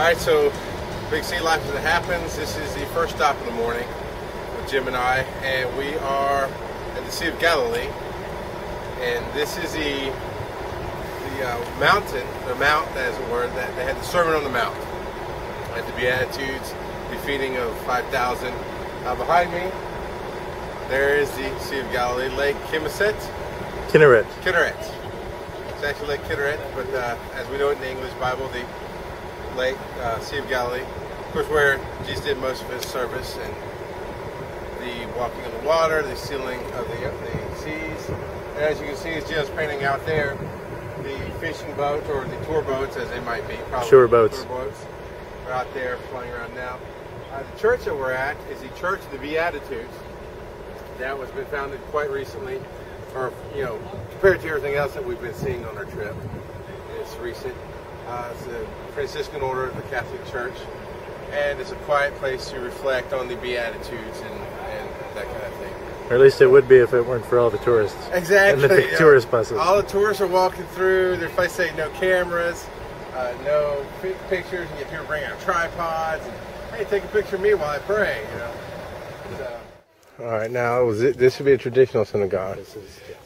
Alright, so Big Sea Life as it happens. This is the first stop in the morning with Jim and I, and we are at the Sea of Galilee. And this is the mountain, the mount, as it were, that they had the Sermon on the Mount. At the Beatitudes, the feeding of 5,000. Behind me, there is the Sea of Galilee, Lake Kinneret. It's actually Lake Kinneret, but as we know it in the English Bible, the Lake Sea of Galilee, of course, where Jesus did most of his service, and the walking on the water, the sealing of the seas. And as you can see, as Jim's painting out there, the fishing boats, or the tour boats, as they might be, probably shore boats, are out there flying around now. The church that we're at is the Church of the Beatitudes. That was been founded quite recently, or compared to everything else that we've been seeing on our trip, it's recent. It's a Franciscan order of the Catholic Church, and it's a quiet place to reflect on the Beatitudes and that kind of thing. Or at least it would be if it weren't for all the tourists. Exactly. And the tourist buses. All the tourists are walking through. There's places say no cameras, no pictures, and yet people bring out tripods. And, hey, take a picture of me while I pray. So. All right, now this would be a traditional synagogue.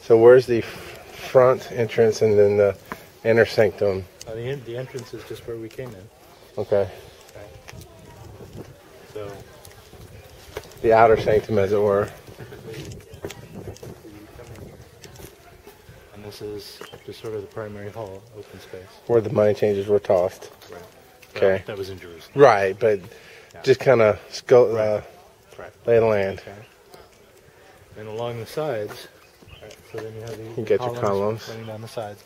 So where's the front entrance and then the inner sanctum? The entrance is just where we came in. Okay. So the outer sanctum, as it were. And this is just sort of the primary hall, open space. Where the money changers were tossed. Right. Okay. Well, that was in Jerusalem. Right, but just kind of lay the land. Okay. And along the sides, so then you have you get your columns running down the sides.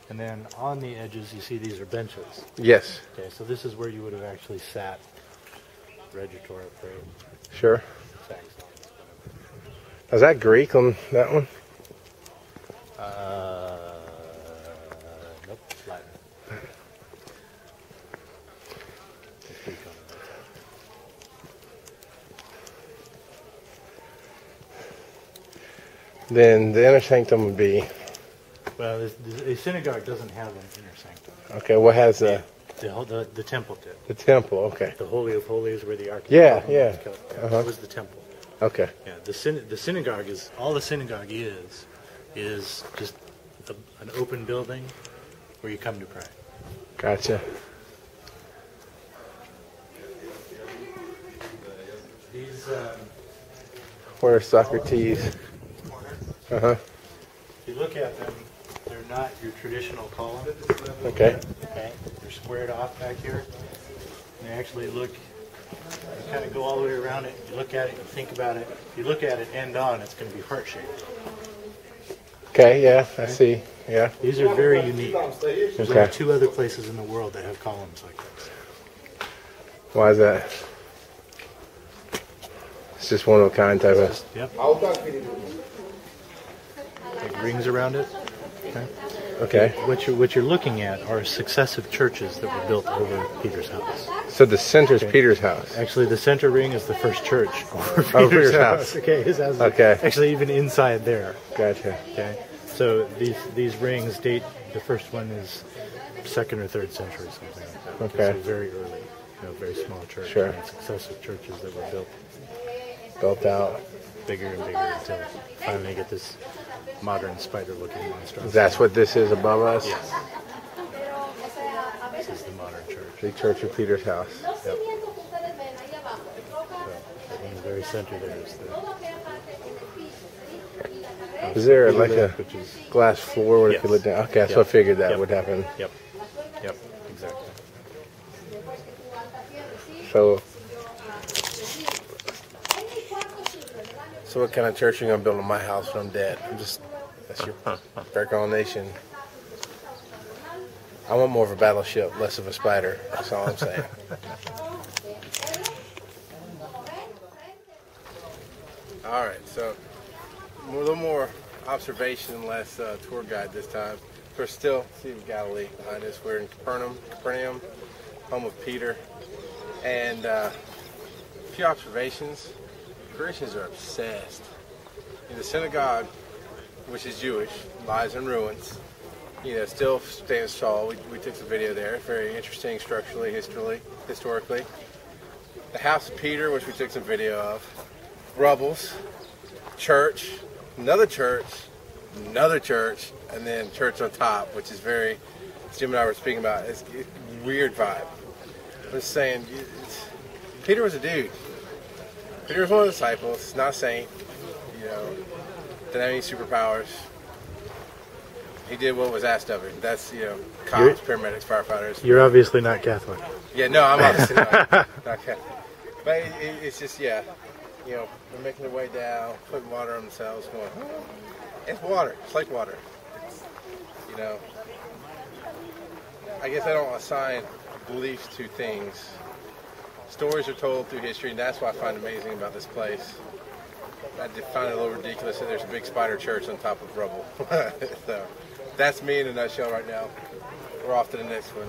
And then on the edges, you see these are benches. Yes. Okay, so this is where you would have actually sat, read your Torah, prayed. Sure. Is that Greek on that one? Nope, Latin. Greek on the right side. Then the inner sanctum would be. Well, a synagogue doesn't have an inner sanctum. Okay, what has the temple did. The temple, okay. The Holy of Holies, where the Ark. Yeah. That was the temple. Okay. Yeah, the synagogue is all the synagogue is just an open building where you come to pray. Gotcha. These. Where's Socrates? If you look at them, they're not your traditional column. Okay. They're squared off back here. And they actually look. You kind of go all the way around it. You look at it. You think about it. If you look at it end on, it's going to be heart shaped. Okay. Yeah, I see. Yeah. These are very unique. There's only 2 other places in the world that have columns like this. Why is that? It's just one of a kind type of. Yep. Like rings around it. Okay. What you're looking at are successive churches that were built over Peter's house. So the center is Peter's house. Actually, the center ring is the first church over Peter's house. Okay, his house. Okay. Actually, even inside there. Gotcha. Okay. So these rings date. The first one is 2nd or 3rd century, something like that. Okay. So very early. Very small church. Sure. And successive churches that were built out. Bigger and bigger until finally get this modern spider-looking monstrosity. That's what this is above us? Yes. This is the modern church. The Church of Peter's house. Yep. So, in the very center there is Is there like a glass floor where you could look down? Okay, so I figured that would happen. Yep. Exactly. So what kind of church are you going to build in my house when I'm dead? That's your Bear Nation. I want more of a battleship, less of a spider. That's all I'm saying. All right, so a little more observation, less tour guide this time. We're still Sea of Galilee behind us. We're in Capernum, home of Peter. And a few observations. Christians are obsessed. In the synagogue, which is Jewish, lies in ruins. still stands tall. We took some video there. Very interesting structurally, historically. The House of Peter, which we took some video of. Rubbles, church, another church, and then church on top, which is very, as Jim and I were speaking about, it's a weird vibe. I'm just saying, Peter was a dude. Peter was one of the disciples, not a saint, didn't have any superpowers. He did what was asked of him. That's, cops, paramedics, firefighters. You're obviously not Catholic. Yeah, no, I'm obviously not Catholic. But it's just, they're making their way down, putting water on themselves, going, it's water. It's like water. I guess I don't assign beliefs to things. Stories are told through history, and that's what I find amazing about this place. I find it a little ridiculous that there's a big spider church on top of rubble. So that's me in a nutshell right now. We're off to the next one.